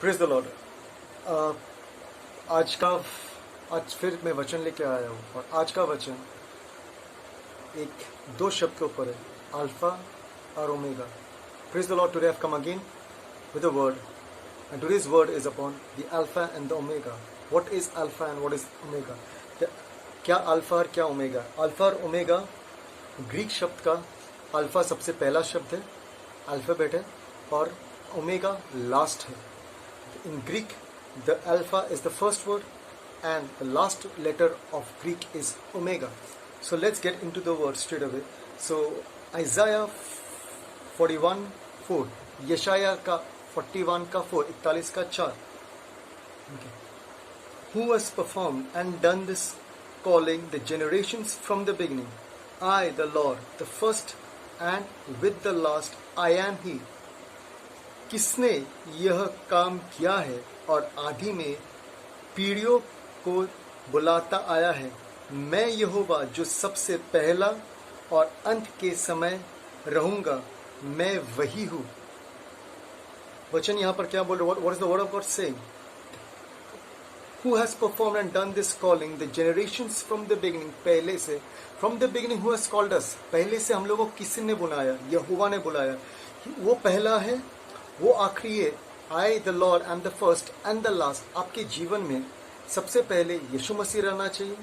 Praise the Lord. आज फिर मैं वचन लेके आया हूँ और आज का वचन एक दो शब्द के ऊपर है, अल्फा और omega. Praise the Lord. Today I have come again with a word, and today's word is upon the alpha and the omega. What is alpha and what is omega? क्या अल्फा और क्या omega? Alpha और omega Greek शब्द का alpha सबसे पहला शब्द है, अल्फाबेट है, और ओमेगा लास्ट है। In Greek, the alpha is the first word and the last letter of Greek is omega. So let's get into the word straight away. So Isaiah 41:4, यशाया का 41 का 4, 41 का 4. Okay. Who has performed and done this calling the generations from the beginning? I, the Lord, the first and with the last, I am He. किसने यह काम किया है और आदि में पीढ़ियों को बुलाता आया है? मैं यहोवा जो सबसे पहला और अंत के समय रहूंगा, मैं वही हूँ। वचन यहाँ पर क्या बोल रहे? What is the word of God saying? Who has performed and done this calling the generations from the beginning? पहले से, from the beginning who has called us? पहले से हम लोगों को किसने बुलाया? यहोवा ने बुलाया। वो पहला है, वो आखिरी है। I the Lord am the first and the last. आपके जीवन में सबसे पहले यीशु मसीह रहना चाहिए,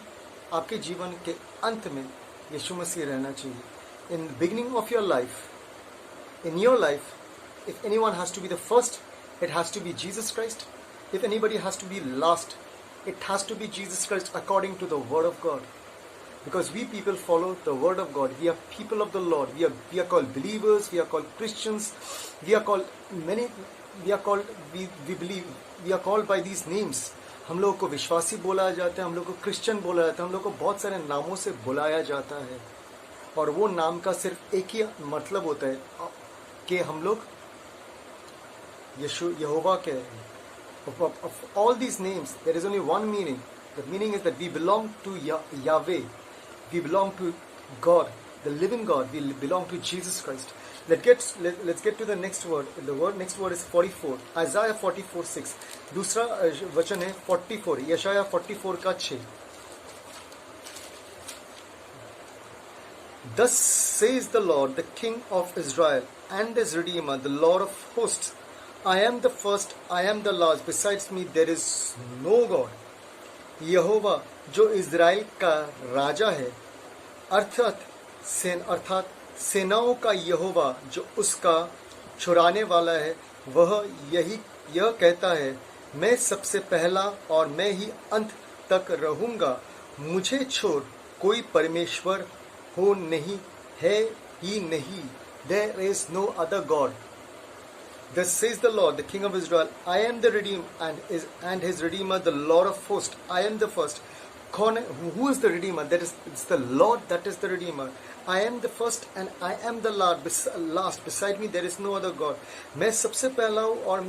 आपके जीवन के अंत में यीशु मसीह रहना चाहिए। In the beginning of your life, in your life, if anyone has to be the first, it has to be Jesus Christ. If anybody has to be last, it has to be Jesus Christ according to the word of God. Because we people follow the word of God. We are people of the Lord. We are called believers. We are called Christians. We are called by these names. हम लोगों को विश्वासी बोला जाता है, हम लोगों को क्रिश्चियन बोला जाता है, हम लोगों को बहुत सारे नामों से बुलाया जाता है। और वो नाम का सिर्फ एक ही मतलब होता है कि हम लोग यहोवा के हैं। Of all these names, there is only one meaning. The meaning is that we belong to Yahweh. We belong to God, the living God. We belong to Jesus Christ. Let's get to the next word. Next word is 44. Isaiah 44:6. दूसरा वचन है 44. यशाया 44 का 6. Thus says the Lord, the King of Israel and His Redeemer, the Lord of hosts. I am the first, I am the last. Besides me, there is no God. यहोवा जो Israel का राजा है, अर्थात सेनाओं का यहोवा जो उसका छुड़ाने वाला है, वह यह कहता है, मैं सबसे पहला और मैं ही अंत तक रहूंगा। मुझे छोड़ कोई परमेश्वर हो नहीं है ही नहीं। There is no other God. Thus says the Lord, the King of Israel, I am the Redeemer and His Redeemer, the Lord of hosts. I am the first. Who is the Redeemer? It's the Lord that is the Redeemer. I am the first and I am the last. Beside me there is no other God. मैं सबसे पहला हूँ और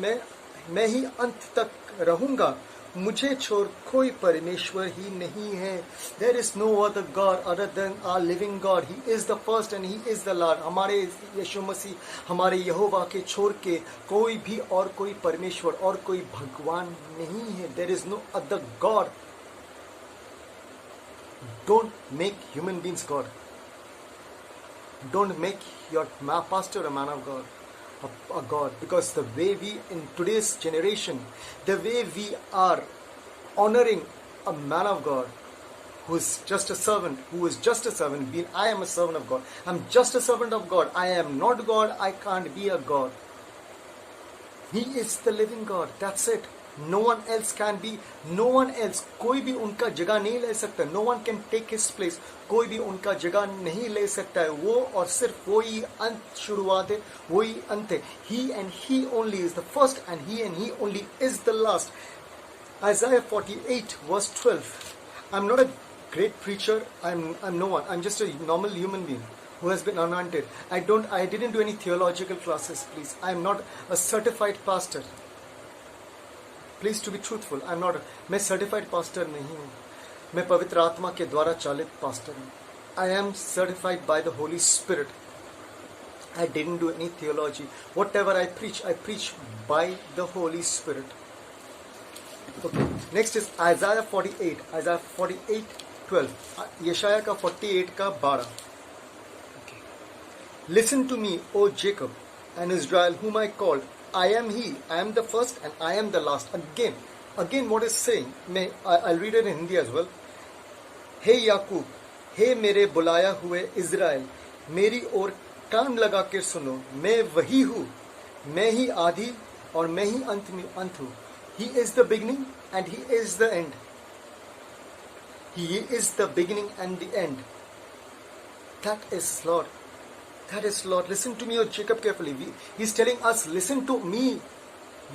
मैं ही अंत तक रहूँगा। मुझे छोड़ कोई परमेश्वर ही नहीं है। There is no other God other than our living God. He is the first and He is the Lord. हमारे यीशु मसीह, हमारे यहोवा के छोड़ के कोई भी और कोई परमेश्वर और कोई भगवान नहीं है। There is no other God. Don't make human beings God. Don't make your pastor a man of God. A God, because the way we in today's generation, the way we are honoring a man of God who is just a servant, I am a servant of God, I'm just a servant of God, I am not God, I can't be a God. He is the living God, that's it. No one else can be, no one else, कोई भी उनका जगह नहीं ले सकता. No one can take his place. कोई भी उनका जगह नहीं ले सकता है. वो और सिर्फ वो ही अंत शुरुआत है, वो ही अंत है. He and He only is the first and He only is the last. Isaiah 48 verse 12. I'm not a great preacher. I'm no one. I'm just a normal human being who has been anointed. I didn't do any theological classes, please. I'm not a certified pastor. Please to be truthful, I'm not. मैं certified pastor नहीं हूँ. मैं पवित्र आत्मा के द्वारा चालित pastor हूँ. I am certified by the Holy Spirit. I didn't do any theology. Whatever I preach by the Holy Spirit. Okay. Next is Isaiah 48. Isaiah 48, 12. Yeshaya ka 48 ka 12. Okay. Listen to me, O Jacob and Israel, whom I called. I am He. I am the first and I am the last. Again, what is saying? I'll read it in Hindi as well. हे याकूब, हे मेरे बुलाया हुए Israel, मेरी ओर कान लगा कर सुनो, मैं वही हूँ, मैं ही आदि और मैं ही अंत हूँ. He is the beginning and He is the end. He is the beginning and the end. That is Lord. That is Lord. Listen to me, O Jacob, carefully. He's telling us, listen to me,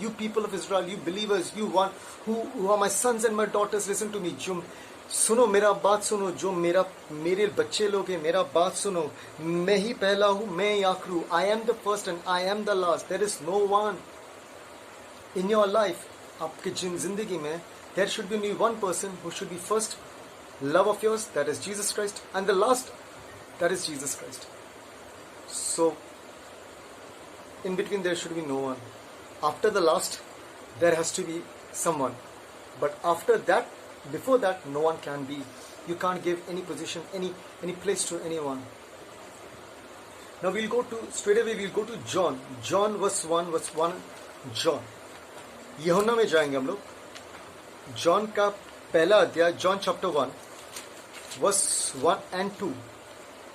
you people of Israel, you believers, you one who are my sons and my daughters. Listen to me. सुनो मेरा बात सुनो, जो मेरे बच्चे लोग हैं, मेरा बात सुनो. मैं ही पहला हूँ, मैं ही आखिर हूँ. I am the first and I am the last. There is no one in your life. आपके जिंदगी में there should be only one person who should be first love of yours, that is Jesus Christ, and the last, that is Jesus Christ. So in between there should be no one. After the last there has to be someone, but after that, before that, no one can be. You can't give any position, any place to anyone. Now we'll go to John verse 1 John. यूहन्ना में जाएंगे हम लोग. John का पहला अध्याय, John chapter 1 verse 1 and 2.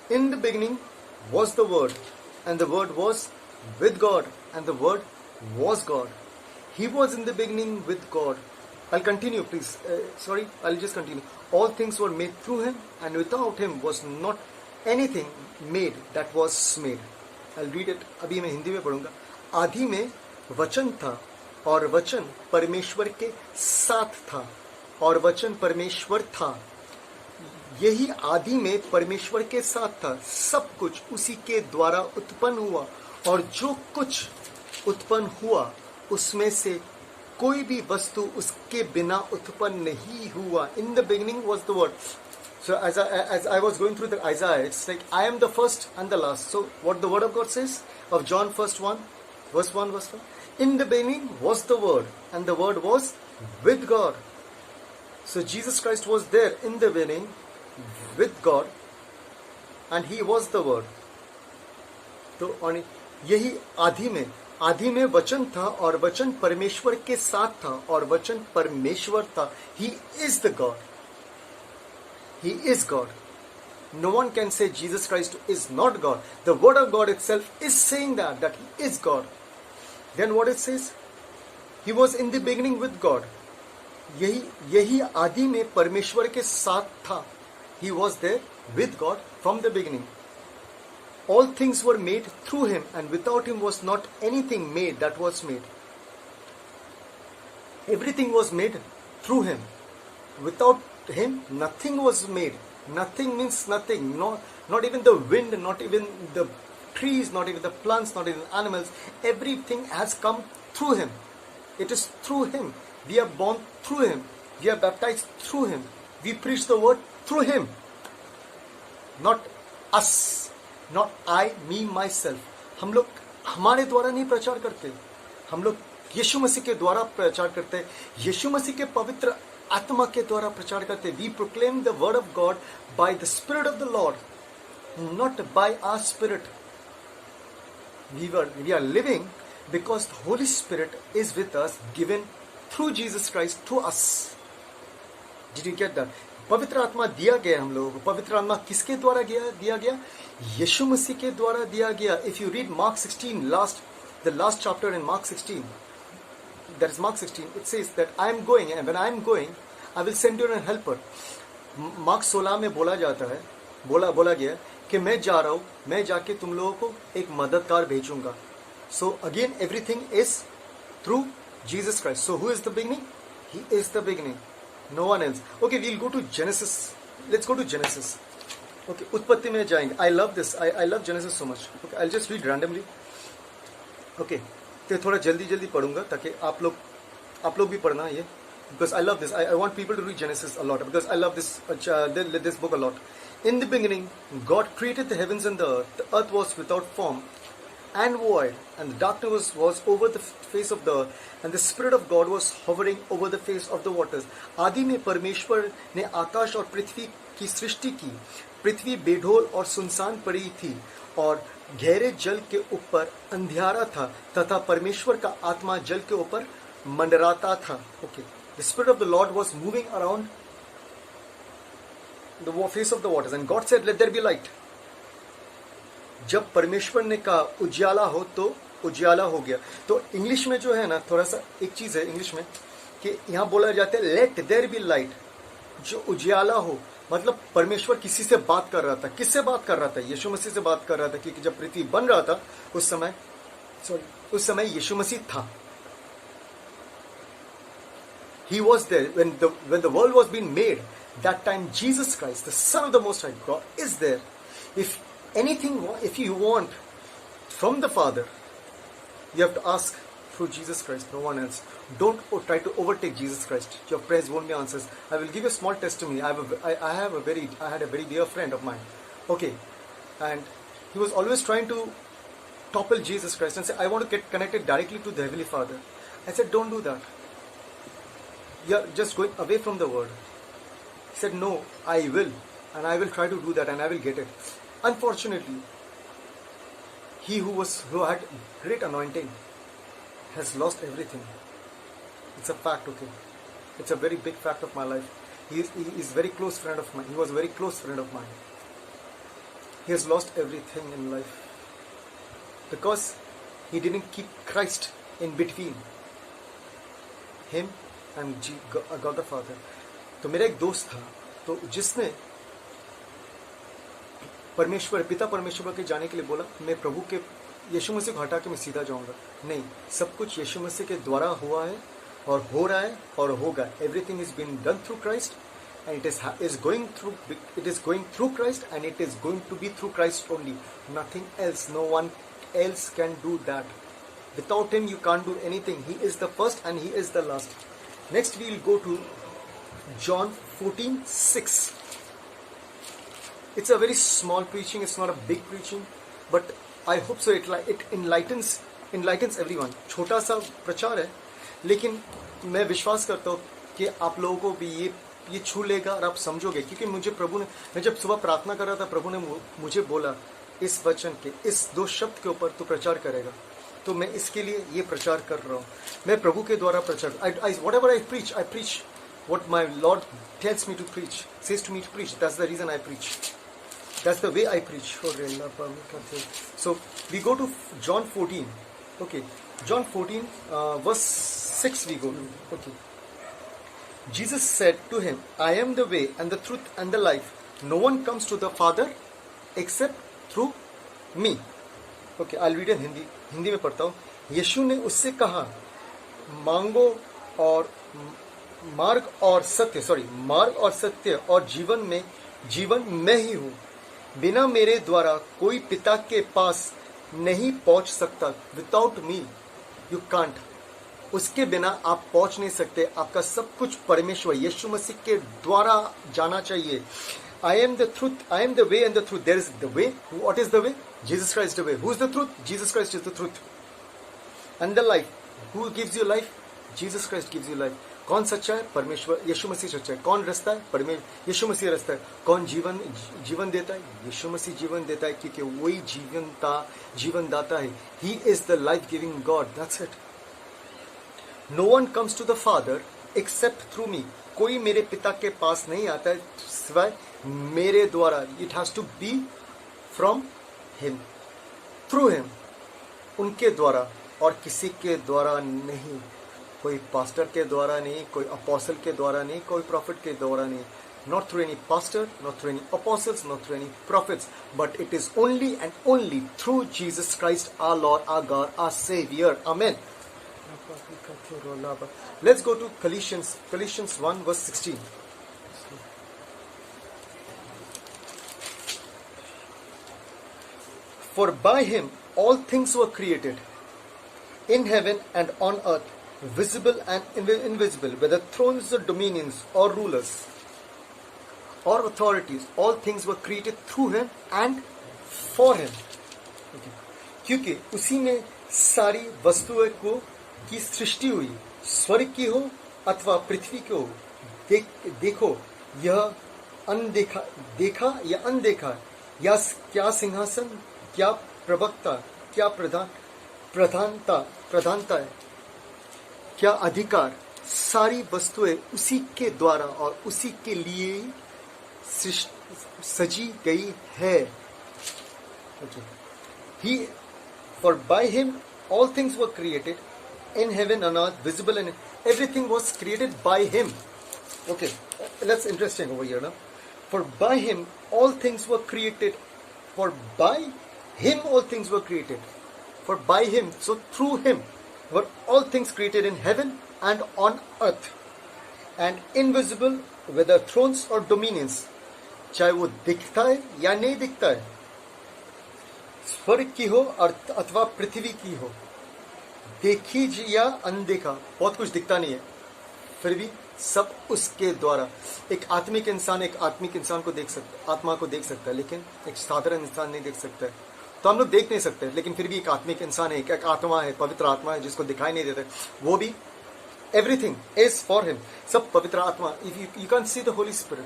In the beginning was the Word, and the Word was with God, and the Word was God. He was in the beginning with God. I'll continue, please. I'll just continue. All things were made through Him, and without Him was not anything made that was made. I'll read it. अभी मैं हिंदी में पढ़ूंगा. आदि में वचन था, और वचन परमेश्वर के साथ था, और वचन परमेश्वर था. यही आदि में परमेश्वर के साथ था. सब कुछ उसी के द्वारा उत्पन्न हुआ, और जो कुछ उत्पन्न हुआ उसमें से कोई भी वस्तु उसके बिना उत्पन्न नहीं हुआ. In the beginning was the Word. So as I was going through the Isaiah, it's like I am the first and the last. So what the Word of God says of John verse 1. In the beginning was the Word, and the Word was with God. So Jesus Christ was there in the beginning with God, and He was the Word. तो यही आदि में वचन था, और वचन परमेश्वर के साथ था, और वचन परमेश्वर था. He is the God. He is God. No one can say Jesus Christ is not God. The Word of God itself is saying that He is God. Then what it says? He was in the beginning with God. यही आदि में परमेश्वर के साथ था. He was there with God from the beginning. All things were made through Him, and without Him was not anything made that was made. Everything was made through Him. Without Him, nothing was made. Nothing means nothing. Not even the wind, not even the trees, not even the plants, not even animals. Everything has come through Him. It is through Him. We are born through Him. We are baptized through Him. We preach the word through Him. Not us. Not I, me, myself. हम लोग हमारे द्वारा नहीं प्रचार करते. हम लोग यीशु मसीह के द्वारा प्रचार करते. यीशु मसीह के पवित्र आत्मा के द्वारा प्रचार करते. We proclaim the word of God by the Spirit of the Lord, not by our spirit. We are living because the Holy Spirit is with us, given through Jesus Christ to us. Did you get that? पवित्र आत्मा दिया गया हम लोगों को. पवित्र आत्मा किसके द्वारा दिया गया? यीशु मसीह के द्वारा दिया गया. If you read Mark 16, the last chapter in Mark 16, that is Mark 16, it says that I am going, and when I am going, I will send you a helper. Mark 16 में बोला गया कि मैं जा रहा हूँ, मैं जाके तुम लोगों को एक मददगार भेजूंगा. So again, everything is through Jesus Christ. So who is the beginning? He is the beginning. No one else. Okay, we'll go to Genesis. Let's go to Genesis. Okay, उत्पत्ति में जाएंगे. I love this. I love Genesis so much. Okay, I'll just read randomly. Okay, तो थोड़ा जल्दी पढ़ूंगा ताकि आप लोग भी पढ़ना ये. Because I love this. I want people to read Genesis a lot because I love this book a lot. In the beginning, God created the heavens and the earth. The earth was without form and void, and the darkness was over the face of the earth, and the Spirit of God was hovering over the face of the waters. आदि में परमेश्वर ने आकाश और पृथ्वी की सृष्टि की. पृथ्वी बेढोल और सुनसान पड़ी थी और गहरे जल के ऊपर अंधियारा था, तथा परमेश्वर का आत्मा जल के ऊपर मंडराता था. Okay. The Spirit of the Lord was moving around the face of the waters, and God said, "Let there be light." जब परमेश्वर ने कहा उजियाला हो तो उजियाला हो गया. तो इंग्लिश में जो है ना, थोड़ा सा एक चीज है इंग्लिश में कि यहाँ बोला जाता है लेट देयर बी लाइट, जो उजियाला हो, मतलब परमेश्वर किसी से बात कर रहा था. किससे बात कर रहा था? यीशु मसीह से बात कर रहा था, क्योंकि जब पृथ्वी बन रहा था उस समय यीशु मसीह था. He was there when the world was being made. That time Jesus Christ, the Son of the Most High God, is there. If you want from the Father, you have to ask through Jesus Christ, no one else. Don't try to overtake Jesus Christ. Your prayers won't be answers. I will give you a small testimony. I had a very dear friend of mine. Okay, and he was always trying to topple Jesus Christ and say, "I want to get connected directly to the Heavenly Father." I said, "Don't do that. You're just going away from the word." He said, "No, I will, and I will try to do that, and I will get it." Unfortunately, he who had great anointing has lost everything. It's a fact, okay? It's a very big fact of my life. He is very close friend of mine. He was a very close friend of mine. He has lost everything in life because he didn't keep Christ in between him and God the Father. तो मेरा एक दोस्त था, तो जिसने पिता परमेश्वर के जाने के लिए बोला, मैं प्रभु के यीशु मसीह को हटा के मैं सीधा जाऊंगा. नहीं, सब कुछ यीशु मसीह के द्वारा हुआ है और हो रहा है और होगा. Everything is been done through Christ, and it is going through Christ, and it is going to be through Christ only. Nothing else. No one else can do that. Without him you can't do anything. He is the first and he is the last. Next we will go to John 14:6. It's a very small preaching. It's not a big preaching, but I hope so it enlightens everyone. छोटा सा प्रचार है, लेकिन मैं विश्वास करता हूँ कि आप लोगों को भी ये छू लेगा और आप समझोगे, क्योंकि मुझे प्रभु ने, मैं जब सुबह प्रार्थना कर रहा था, प्रभु ने मुझे बोला इस वचन के इस 2 शब्द के ऊपर तू प्रचार करेगा. तो मैं इसके लिए ये प्रचार कर रहा हूँ. मैं प्रभु के द्वारा प्रचार, whatever I preach what my Lord tells me to preach, says to me to preach. That's the reason I preach. That's the way I preach. So we go to John 14. Okay, John 14 verse 6 we go to. Okay, Jesus said to him, "I am the way and the truth and the life. No one comes to the Father except through me." Okay, I'll read in Hindi में पढ़ता हूँ. यीशु ने उससे कहा, मांगो और मार्ग और सत्य और जीवन मैं ही हूँ. बिना मेरे द्वारा कोई पिता के पास नहीं पहुँच सकता. Without me you can't. उसके बिना आप पहुँच नहीं सकते. आपका सब कुछ परमेश्वर यीशु मसीह के द्वारा जाना चाहिए. I am the truth, I am the way and the truth. There is the way. What is the way? Jesus Christ is the way. Who is the truth? Jesus Christ is the truth. And the life. Who gives you life? Jesus Christ gives you life. कौन सच्चा है? परमेश्वर यीशु मसीह सच्चा है. कौन रास्ता है? यीशु मसीह रास्ता है. कौन जीवन देता है? यीशु मसीह जीवन देता है, क्योंकि वही जीवन दाता है. He is the life giving God. That's it. No one comes to the Father except through me. कोई मेरे पिता के पास नहीं आता है सिवाय मेरे द्वारा. It has to be from him, through him, उनके द्वारा और किसी के द्वारा नहीं. कोई पास्टर के द्वारा नहीं, कोई अपोस्टल के द्वारा नहीं, कोई प्रॉफिट के द्वारा नहीं. Not through any pastor, not through any apostles, not through any prophets, but it is only and only through Jesus Christ, our Lord, our God, our Savior. Amen. Let's go to Colossians 1 verse 16. For by him all things were created, in heaven and on earth, visible and invisible, whether thrones or dominions or rulers or authorities. All things were created through him and for him. Okay. क्योंकि उसी में सारी वस्तुएं को की सृष्टि हुई, स्वर्ग की हो अथवा पृथ्वी की हो। देखो यह अनदेखा, देखा या अनदेखा, या क्या सिंहासन, क्या प्रवक्ता, क्या प्रधानता है, क्या अधिकार, सारी वस्तुएं उसी के द्वारा और उसी के लिए सजी गई है। He, for by him all things were created, in heaven and earth, visible and everything was created by him. Okay, that's interesting over here, no? For by him all things were created. For by him all things were created. For by him, so through him, were all things created in heaven and on earth, and invisible, whether thrones or dominions, चाहे वो दिखता है या नहीं दिखता है, स्वर्ग की हो अथवा पृथ्वी की हो, देखी या अनदेखा, बहुत कुछ दिखता नहीं है, फिर भी सब उसके द्वारा। एक आत्मिक इंसान को देख सकता, आत्मा को देख सकता है, लेकिन एक साधारण इंसान नहीं देख सकता है। तो हम लोग देख नहीं सकते, लेकिन फिर भी एक आत्मिक इंसान है, एक आत्मा है, पवित्र आत्मा है, जिसको दिखाई नहीं देता, वो भी एवरीथिंग इज फॉर हिम, सब पवित्र आत्मा। You can see the holy spirit,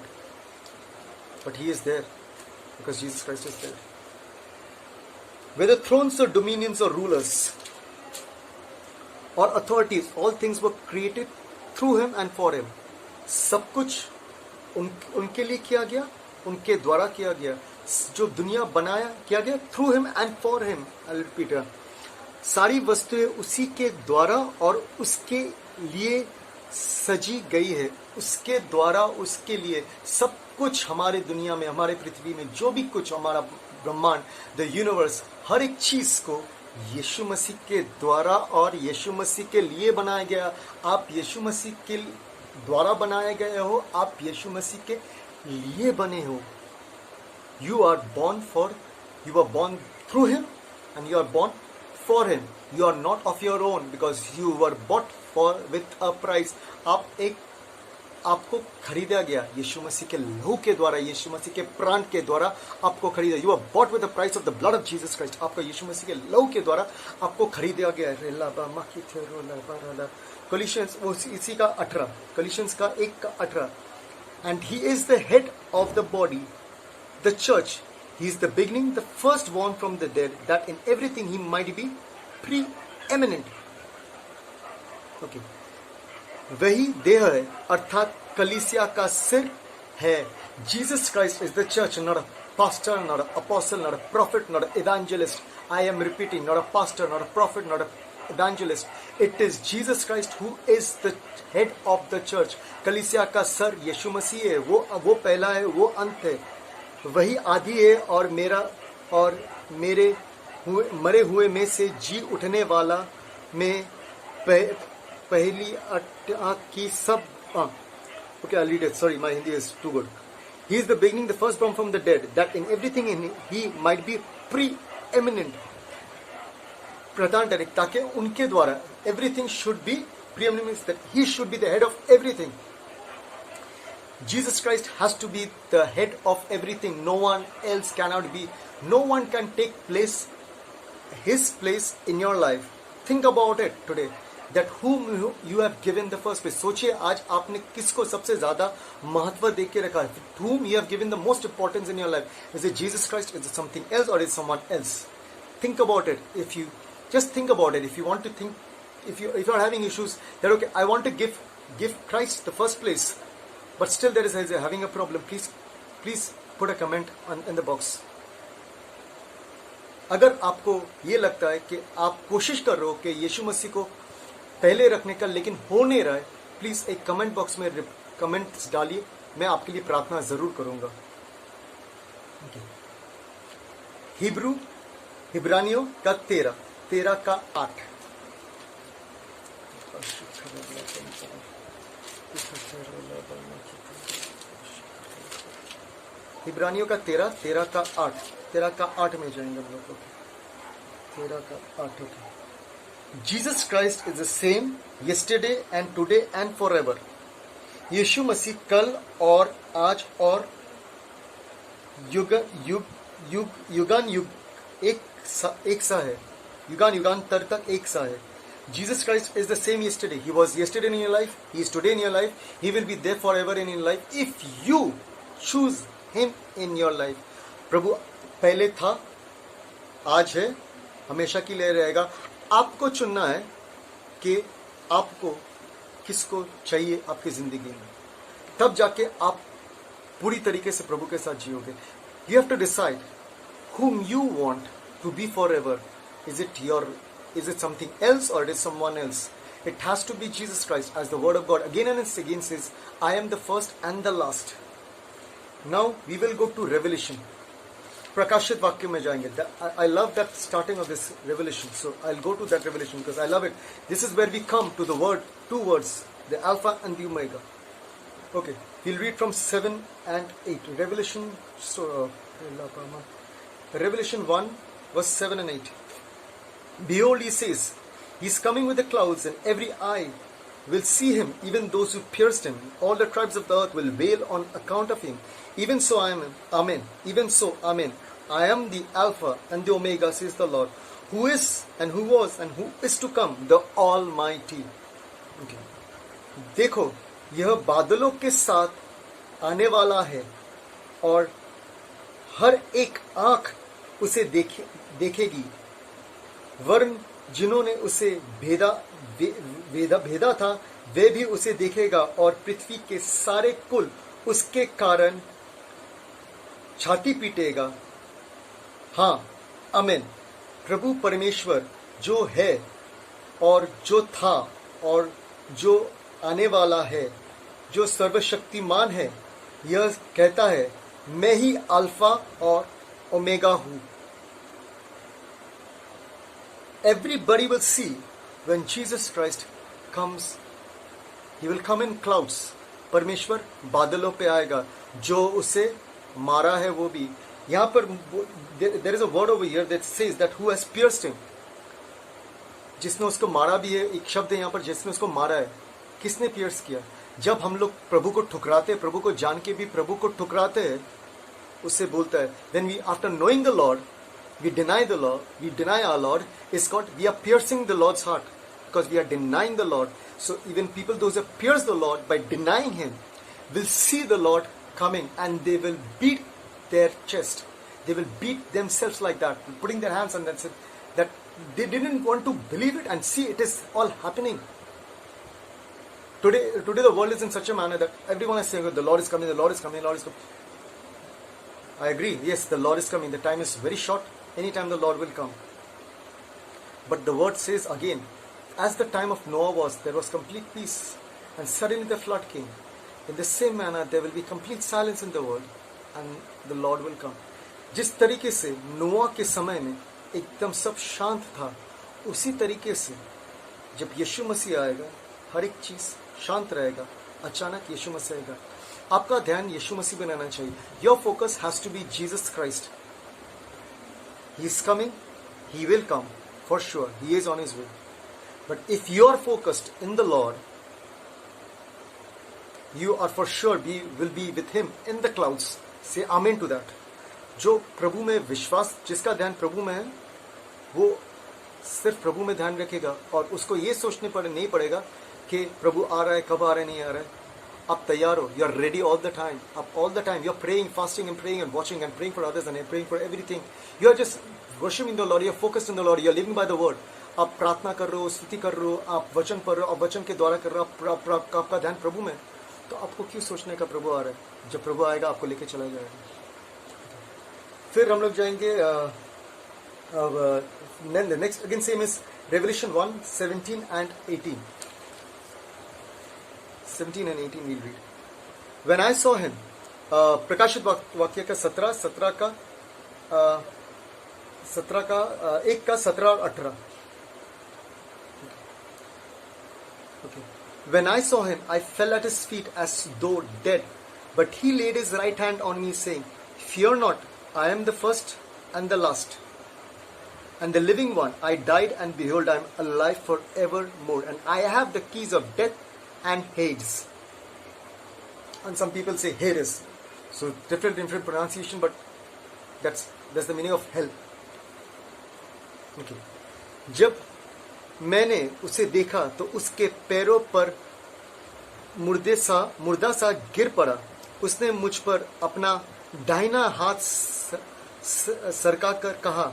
but he is there because Jesus Christ is there. Whether thrones or dominions or rulers or authorities, all things were created through him and for him. सब कुछ उनके लिए किया गया, उनके द्वारा किया गया। जो दुनिया बनाया किया गया through him and for him. I'll repeat it. सारी वस्तुएं उसी के द्वारा और उसके लिए सजी गई है, उसके द्वारा, उसके लिए। सब कुछ हमारे दुनिया में, हमारे पृथ्वी में, जो भी कुछ हमारा ब्रह्मांड, द यूनिवर्स, हर एक चीज को यीशु मसीह के द्वारा और यीशु मसीह के लिए बनाया गया। आप यीशु मसीह के द्वारा बनाए गए हो, आप यीशु मसीह के लिए बने हो। You are born through him and you are born for him. You are not of your own because you were bought for with a price. आपको खरीदा गया यीशु मसीह के लहू के द्वारा, यीशु मसीह के प्राण के द्वारा आपको खरीदा। You are bought with the price of the blood of Jesus Christ. आपको यीशु मसीह के लहू के द्वारा आपको खरीदा गया है। कोलिशियंस इसी का 18, कोलिशियंस का 1:18। And he is the head of the body, the church. He is the beginning, the first born from the dead, that in everything he might be pre eminent. Okay, वही देह है, अर्थात कलीसिया का सिर है। Jesus Christ is the church, not a pastor, not an apostle, not a prophet, not an evangelist. I am repeating, not a pastor, not a prophet, not an evangelist. It is Jesus Christ who is the head of the church. कलीसिया का sir यीशु मसीह है। वो पहला है, वो अंत है। वही आदि है और मेरे मरे हुए में से जी उठने वाला में पहली की सब। Okay, I'll read it. Sorry, my Hindi is too good. He is the beginning, the firstborn from the dead, that in everything he might be preeminent. प्रधान ठहरे, ताकि उनके द्वारा everything should be preeminent, that he should be the head of everything. Jesus Christ has to be the head of everything. No one else cannot be. No one can take his place in your life. Think about it today. That whom you have given the first place. सोचिए आज आपने किसको सबसे ज्यादा महत्व दे के रखा है? Whom you have given the most importance in your life? Is it Jesus Christ? Is it something else, or is it someone else? Think about it. If you just think about it, if you want to think, if you are having issues, that okay, I want to give Christ the first place, but still there is having a problem. Please put a comment in the box. अगर आपको ये लगता है कि आप कोशिश कर रहे हो कि यीशु मसीह को पहले रखने का, लेकिन हो नहीं रहा है, प्लीज एक कमेंट बॉक्स में कमेंट्स डालिए, मैं आपके लिए प्रार्थना जरूर करूंगा। हिब्रानियों का 13 का 8। हिब्रानियों का 13 का 8 में जाएंगे हम लोग। 13 का 8। Jesus Christ is the same yesterday and today and forever. यीशु मसीह कल और आज और युगान युग एक सा है। युगान युगांतर तक एक सा है. Jesus Christ is the same yesterday. He was yesterday in your life. He is today in your life. He will be there forever in your life if you choose Him in your life. प्रभु पहले था, आज है, हमेशा के लिए रहेगा. आपको चुनना है कि आपको किसको चाहिए आपकी जिंदगी में. तब जाके आप पूरी तरीके से प्रभु के साथ जियोगे. You have to decide whom you want to be forever. Is it something else or it is someone else? It has to be Jesus Christ, as the word of God again and again says, I am the first and the last. Now we will go to Revelation. प्रकाशित वाक्य में जाएंगे. I love that starting of this revelation. So I'll go to that revelation because I love it. This is where we come to the word, two words, the Alpha and the Omega. Okay, we'll read from 7 and 8. Revelation 1, verse 7 and 8. Behold, he says, he is coming with the clouds, and every eye will see him, even those who pierced him. All the tribes of the earth will wail on account of him. Even so, Amen. Even so, Amen. I am the Alpha and the Omega, says the Lord, who is and who was and who is to come, the Almighty. Okay. देखो, यह बादलों के साथ आने वाला है, और हर एक आंख उसे देखेगी. वर्ण जिन्होंने उसे भेदा था, वे भी उसे देखेगा, और पृथ्वी के सारे कुल उसके कारण छाती पीटेगा. हाँ, आमीन. प्रभु परमेश्वर जो है और जो था और जो आने वाला है, जो सर्वशक्तिमान है, यह कहता है, मैं ही अल्फा और ओमेगा हूं. Everybody will see when Jesus Christ comes. He will come in clouds. परमेश्वर बादलों पे आएगा. जो उसे मारा है वो भी. यहाँ पर there is a word over here that says that who has pierced him. जिसने उसको मारा भी है. एक शब्द है यहाँ पर, जिसने उसको मारा है. किसने पियर्स किया? जब हम लोग प्रभु को ठुकराते हैं, प्रभु को जान के भी प्रभु को ठुकराते हैं, उससे बोलता है, then we after knowing the Lord, we deny the Lord, we deny our Lord, is called, we are piercing the Lord's heart because we are denying the Lord. So even people, those who pierce the Lord by denying Him, will see the Lord coming, and they will beat their chest. They will beat themselves like that, putting their hands on themselves, that they didn't want to believe it and see it is all happening. Today the world is in such a manner that everyone is saying, the Lord is coming, the Lord is coming, the Lord is coming. I agree, yes, the Lord is coming. The time is very short. Anytime the Lord will come. But the word says again, as the time of Noah was, there was complete peace, and suddenly the flood came. In the same manner, there will be complete silence in the world, and the Lord will come. जिस तरीके से नोआ के समय में एकदम सब शांत था, उसी तरीके से जब यीशु मसीह आएगा, हर एक चीज शांत रहेगा. अचानक यीशु मसीह आएगा. आपका ध्यान यीशु मसीह पे रहना चाहिए. Your focus has to be Jesus Christ. He is coming. He will come for sure. He is on His way. But if you are focused in the Lord, you are for sure will be with Him in the clouds. Say Amen to that. जो प्रभु में विश्वास, जिसका ध्यान प्रभु में है, वो सिर्फ प्रभु में ध्यान रखेगा, और उसको ये सोचने नहीं पड़ेगा कि प्रभु आ रहा है, कब आ रहा है, नहीं आ रहा है. आप तैयार हो. You are ready all the time. All the time. You are praying, fasting and praying and watching and praying for others and praying for everything. You are just worshiping the Lord. You are focused in the Lord. You are living by the word. आप प्रार्थना कर रहे हो, स्तुति कर रहे हो, आप वचन पढ़ रहे हो, आप वचन के द्वारा कर रहे हो, आपका ध्यान प्रभु में. तो आपको क्यों सोचने का प्रभु आ रहा है? जब प्रभु आएगा आपको लेके चला जाएगा. फिर हम लोग जाएंगे then the next again same is Revelation 1, 17 and 18. 17 and 18 we'll read. When I saw him, प्रकाशित वाक्य का 17 का 1 का 17 और 18. Okay. When I saw him, I fell at his feet as though dead. But he laid his right hand on me, saying, Fear not, I am the first and the last, and the living one. I died, and behold, I am alive forevermore, and I have the keys of death and Hades. And some people say Hades. So different pronunciation, but that's the meaning of hell. Okay. जब मैंने उसे देखा तो उसके पैरों पर मुर्दा सा गिर पड़ा। उसने मुझ पर अपना दाहिना हाथ सरका कर कहा,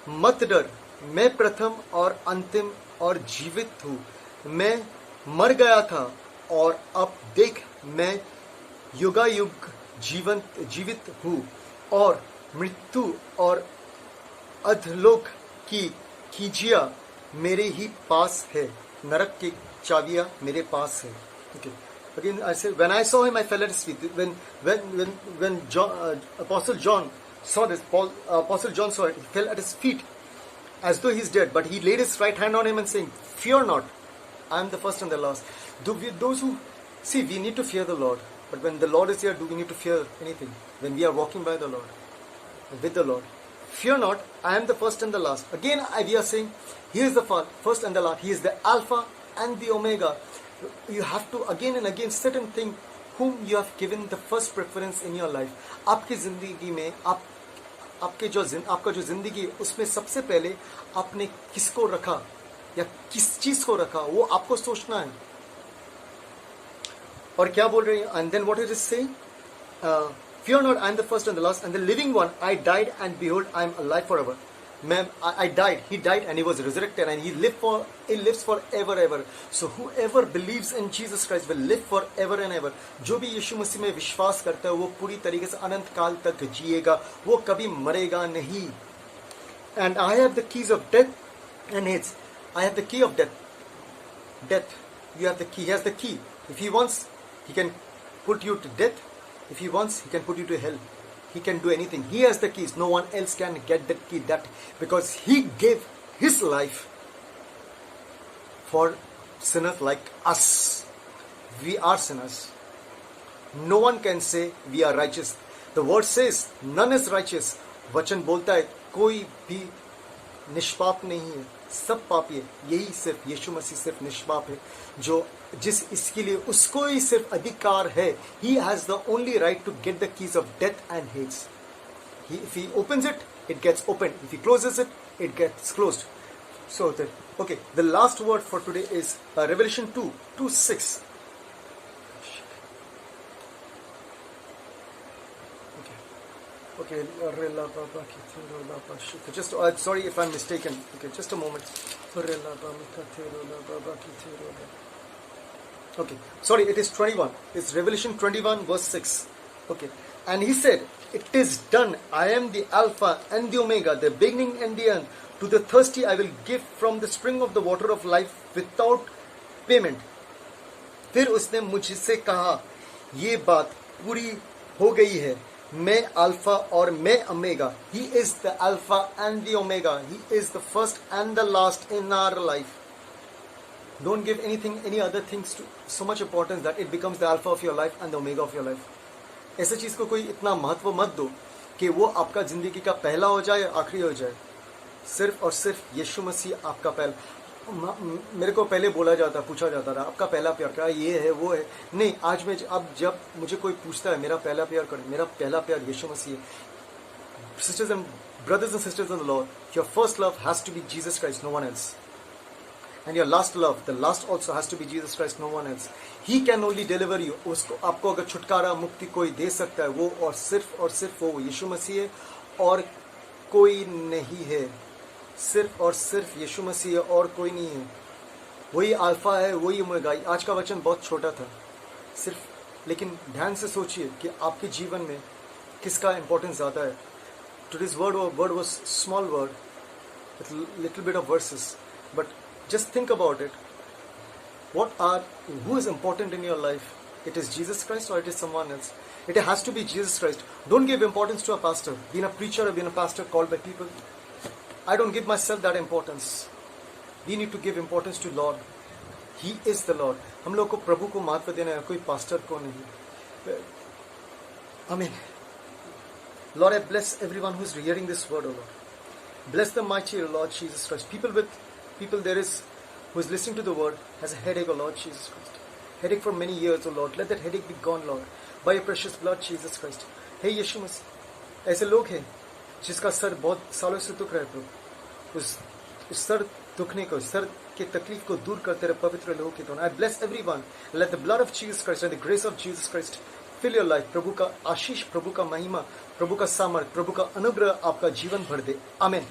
मत डर, मैं प्रथम और अंतिम और जीवित हूँ। मैं मर गया था और अब देख मैं युगायुग जीवित हूँ, और मृत्यु और अधलोक की कीजिया मेरे ही पास है, नरक की चाबियां मेरे पास है। Okay. Again, I say, when I saw him, I fell at his feet. When Apostle John saw this, Apostle John saw it, he fell at his feet as though he's dead. But he laid his right hand on him and saying, "Fear not, I am the first and the last." Those who see, we need to fear the Lord. But when the Lord is here, do we need to fear anything? When we are walking by the Lord, with the Lord, fear not, I am the first and the last. Again, we are saying, He is the first and the last. He is the Alpha and the Omega. You have to again and again sit and think whom you have given the first preference in your life. आपकी जिंदगी में आपका जो जिंदगी है उसमें सबसे पहले आपने किसको रखा या किस चीज को रखा, वो आपको सोचना है। और क्या बोल रहे हैं? And then what it is saying? Fear not, I am the first and the last, and the living one. I died, and behold, I am alive forever. I died. He died, and he was resurrected, and he lives forever, ever. So whoever believes in Jesus Christ will live forever and ever. जो भी यीशु मसीह में विश्वास करता है वो पूरी तरीके से अनंत काल तक जिएगा, वो कभी मरेगा नहीं। And I have the keys of death and Hades. I have the key of death. Death. You have the key. He has the key. If he wants, he can put you to death. If he wants, he can put you to hell. He can do anything. He has the keys. No one else can get that key. That because he gave his life for sinners like us. We are sinners. No one can say we are righteous. The word says none is righteous. वचन बोलता है कोई भी निष्पाप नहीं है, सब पापी है। यही सिर्फ यीशु मसीह सिर्फ निष्पाप है, जो इसके लिए उसको ही सिर्फ अधिकार है। He has the only right to get the keys of death and Hades. If he opens it, it gets opened. If he closes it, it gets closed. So okay, the last word for today is Revelation 2:6. Okay, just sorry if I'm mistaken. Okay, just a moment. Okay, sorry, it is 21. It's Revelation 21 verse 6. Okay, and he said, "It is done. I am the Alpha and the Omega, the beginning and the end. To the thirsty I will give from the spring of the water of life without payment." फिर उसने मुझसे कहा, ये बात पूरी हो गई है। मैं अल्फा और मैं omega. He is the Alpha and the Omega. He is the first and the last in our life. Don't give anything, any other things to so much importance that it becomes the Alpha of your life and the Omega of your life. ऐसे चीज को कोई इतना महत्व मत दो कि वो आपका जिंदगी का पहला हो जाए, आखिरी हो जाए. सिर्फ और सिर्फ यीशु मसीह आपका पहला. मेरे को पहले पूछा जाता था, आपका पहला प्यार क्या, ये है वो है. नहीं, आज में अब जब मुझे कोई पूछता है मेरा पहला प्यार कौन है, मेरा पहला प्यार यीशु मसीह है. Sisters and brothers and sisters in the Lord, your first love has to be Jesus Christ, no one else. And your last love, the last also has to be Jesus Christ, no one else. He can only deliver you. उसको आपको अगर छुटकारा मुक्ति कोई दे सकता है वो और सिर्फ वो यीशु मसीह है और कोई नहीं है. सिर्फ और सिर्फ यीशु मसीह है और कोई नहीं है. वही अल्फा है, वही ओमेगा. आज का वचन बहुत छोटा था सिर्फ, लेकिन ध्यान से सोचिए कि आपके जीवन में किसका इंपॉर्टेंस ज़्यादा है. Today's word was small word with little bit of verses, but just think about it. Who is important in your life? It is Jesus Christ or it is someone else? It has to be Jesus Christ. Don't give importance to a pastor, being a preacher or being a pastor called by people. I don't give myself that importance. We need to give importance to Lord. He is the Lord. हम लोग को प्रभु को महत्व देना है, कोई pastor को नहीं. Amen. Lord, I bless everyone who is hearing this word, O Lord. Bless the mighty Lord Jesus Christ. People there is who is listening to the word has a headache, O Lord Jesus Christ. Headache for many years, O Lord. Let that headache be gone, Lord, by your precious blood, Jesus Christ. Hey यीशु मसीह, ऐसे लोग हैं जिसका sir बहुत सालों से दुख रहा है प्रभु, उस इस सर दुखने को, सर की तकलीफ को दूर करते रहे पवित्र लोगों के द्वारा। I bless everyone, let the blood of Jesus Christ and the grace of Jesus Christ fill your life. प्रभु का आशीष, प्रभु का महिमा, प्रभु का सामर्थ, प्रभु का अनुग्रह आपका जीवन भर दे। आमीन।